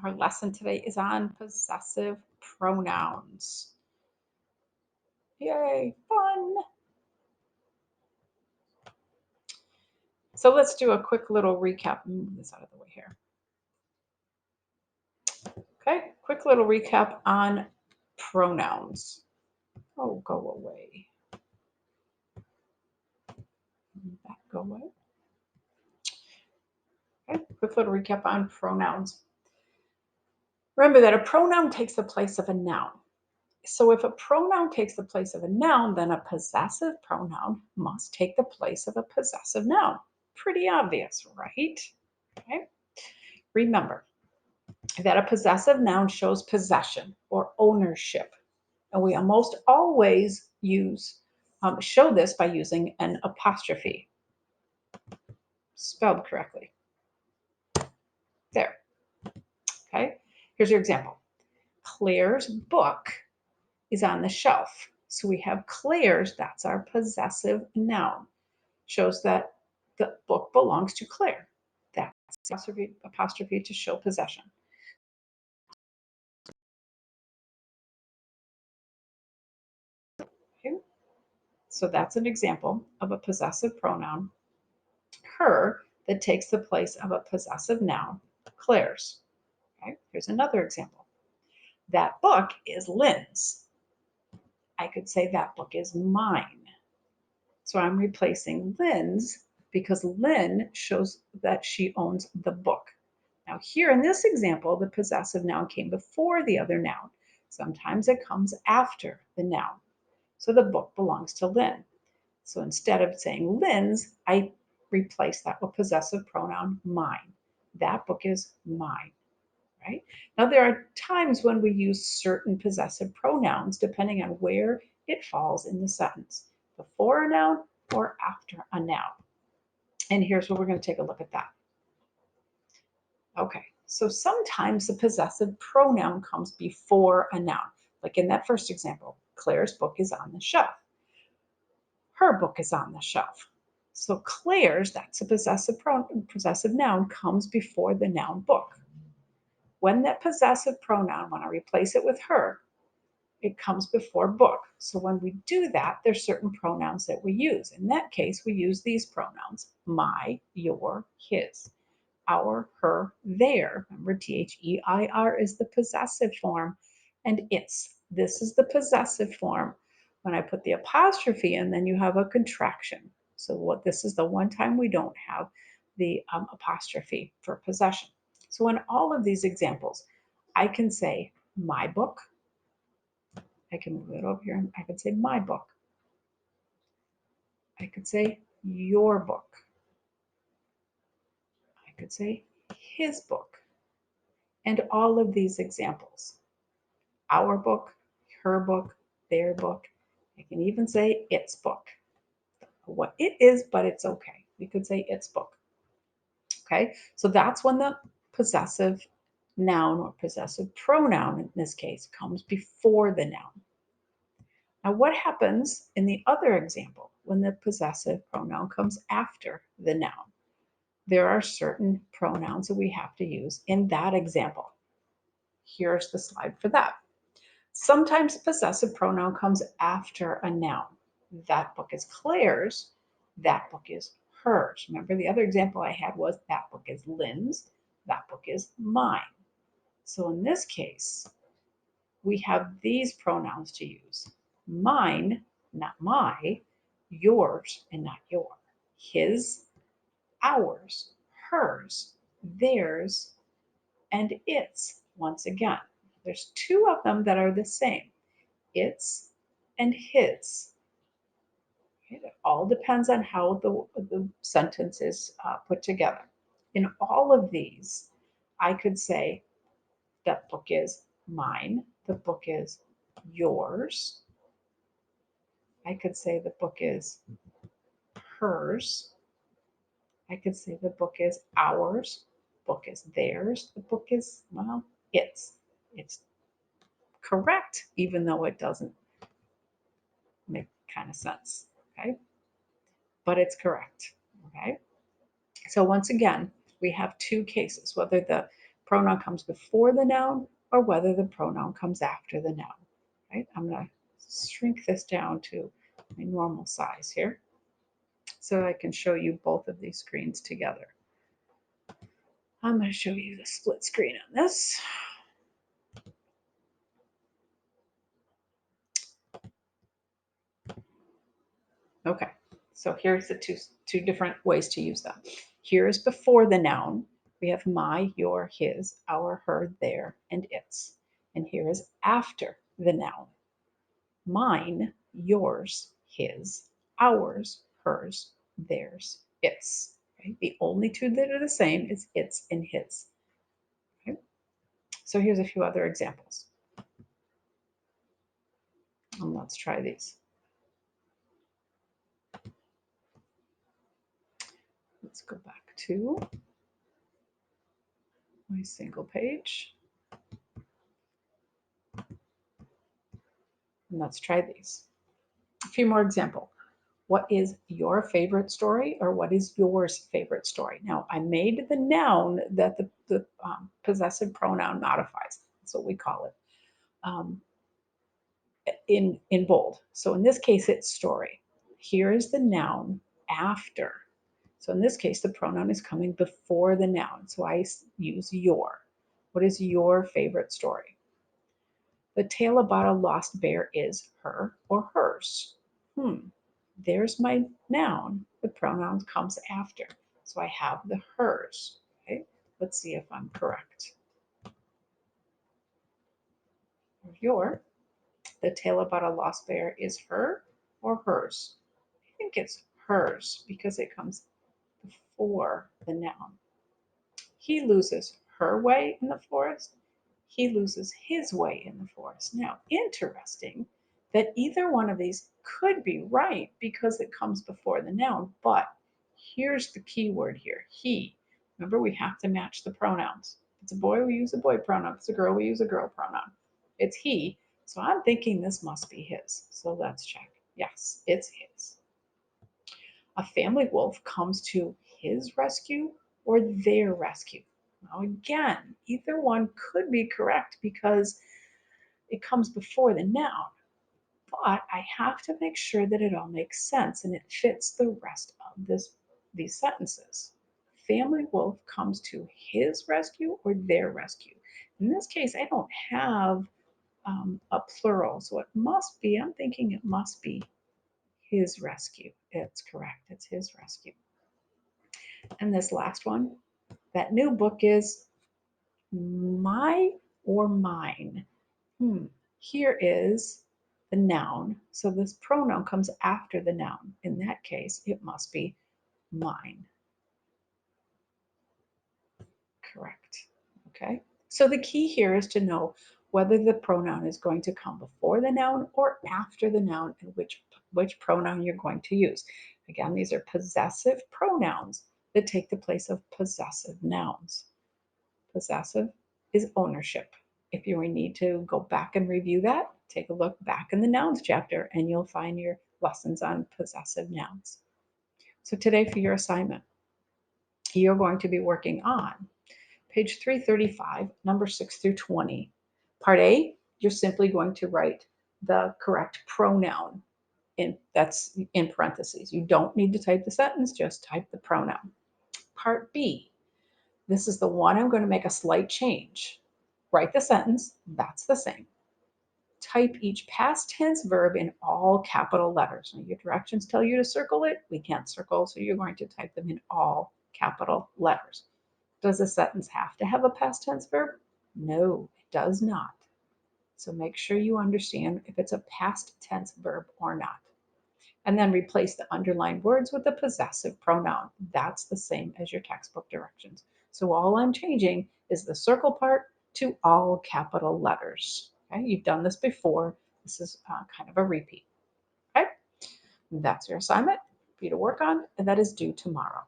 Our lesson today is on possessive pronouns. Yay, fun. So let's do a quick little recap. Move this out of the way here. Okay, quick little recap on pronouns. Oh, go away. That go away. Okay, quick little recap on pronouns. Remember that a pronoun takes the place of a noun. So if a pronoun takes the place of a noun, then a possessive pronoun must take the place of a possessive noun. Pretty obvious, right? Okay. Remember that a possessive noun shows possession or ownership. And we almost always show this by using an apostrophe, spelled correctly. There. Okay. Here's your example. Claire's book is on the shelf. So we have Claire's, that's our possessive noun. Shows that the book belongs to Claire. That's apostrophe to show possession. Okay. So that's an example of a possessive pronoun, her, that takes the place of a possessive noun, Claire's. Okay. Here's another example. That book is Lynn's. I could say that book is mine. So I'm replacing Lynn's because Lynn shows that she owns the book. Now here in this example, the possessive noun came before the other noun. Sometimes it comes after the noun. So the book belongs to Lynn. So instead of saying Lynn's, I replace that with possessive pronoun mine. That book is mine, right? Now there are times when we use certain possessive pronouns depending on where it falls in the sentence, before a noun or after a noun. And here's where we're going to take a look at that. Okay, so sometimes the possessive pronoun comes before a noun. Like in that first example, Claire's book is on the shelf. Her book is on the shelf. So Claire's, that's a possessive noun, comes before the noun book. When that possessive pronoun, when I replace it with her, it comes before book. So when we do that, there's certain pronouns that we use. In that case, we use these pronouns: my, your, his, our, her, their. Remember, their is the possessive form, and its. This is the possessive form. When I put the apostrophe in, then you have a contraction. So this is the one time we don't have the apostrophe for possession. So in all of these examples, I can say my book. I can move it over here and I can say my book. I could say your book. I could say his book. And all of these examples, our book, her book, their book. I can even say its book. What it is, but it's okay. We could say its book. Okay, so that's when the possessive noun or possessive pronoun in this case comes before the noun. Now, what happens in the other example when the possessive pronoun comes after the noun? There are certain pronouns that we have to use in that example. Here's the slide for that. Sometimes possessive pronoun comes after a noun. That book is Claire's. That book is hers. Remember, the other example I had was that book is Lynn's. That book is mine. So in this case, we have these pronouns to use: mine, not my; yours, and not your; his, ours; hers, theirs, and its. Once again, there's two of them that are the same: its and his. It all depends on how the sentence is put together. In all of these, I could say that book is mine, the book is yours. I could say the book is hers. I could say the book is ours, book is theirs, the book is, well, its. It's correct, even though it doesn't make kind of sense, okay? But it's correct, okay? So once again, we have two cases, whether the pronoun comes before the noun or whether the pronoun comes after the noun. Right? I'm going to shrink this down to my normal size here so I can show you both of these screens together. I'm going to show you the split screen on this. Okay, so here's the two different ways to use them. Here is before the noun. We have my, your, his, our, her, their, and its. And here is after the noun. Mine, yours, his, ours, hers, theirs, its. Okay? The only two that are the same is its and his. Okay? So here's a few other examples. And let's try these. Let's go back to my single page. And let's try these. A few more examples. What is your favorite story or what is yours favorite story? Now, I made the noun that the possessive pronoun modifies. That's what we call it in bold. So in this case, it's story. Here is the noun after. So in this case, the pronoun is coming before the noun. So I use your. What is your favorite story? The tale about a lost bear is her or hers. There's my noun. The pronoun comes after. So I have the hers. Okay, let's see if I'm correct. Your, the tale about a lost bear is her or hers? I think it's hers because it comes before the noun. He loses her way in the forest. He loses his way in the forest. Now, interesting that either one of these could be right because it comes before the noun, but here's the key word here, he. Remember, we have to match the pronouns. If it's a boy, we use a boy pronoun. If it's a girl, we use a girl pronoun. It's he, so I'm thinking this must be his. So let's check. Yes, it's his. A family wolf comes to his rescue or their rescue. Now, again, either one could be correct because it comes before the noun, but I have to make sure that it all makes sense and it fits the rest of these sentences. Family wolf comes to his rescue or their rescue. In this case, I don't have a plural, so it must be, I'm thinking it must be his rescue. It's correct, it's his rescue. And this last one, that new book is my or mine. Here is the noun. So this pronoun comes after the noun. In that case, it must be mine. Correct. Okay. So the key here is to know whether the pronoun is going to come before the noun or after the noun and which pronoun you're going to use. Again, these are possessive pronouns that take the place of possessive nouns. Possessive is ownership. If you need to go back and review that, take a look back in the nouns chapter and you'll find your lessons on possessive nouns. So today for your assignment, you're going to be working on page 335, number 6 through 20. Part A, you're simply going to write the correct pronoun that's in parentheses. You don't need to type the sentence, just type the pronoun. Part B, this is the one I'm going to make a slight change. Write the sentence, that's the same. Type each past tense verb in all capital letters. Now, your directions tell you to circle it. We can't circle, so you're going to type them in all capital letters. Does a sentence have to have a past tense verb? No, it does not. So make sure you understand if it's a past tense verb or not. And then replace the underlined words with a possessive pronoun. That's the same as your textbook directions. So all I'm changing is the circle part to all capital letters. Okay, you've done this before. This is kind of a repeat. Okay, that's your assignment for you to work on, and that is due tomorrow.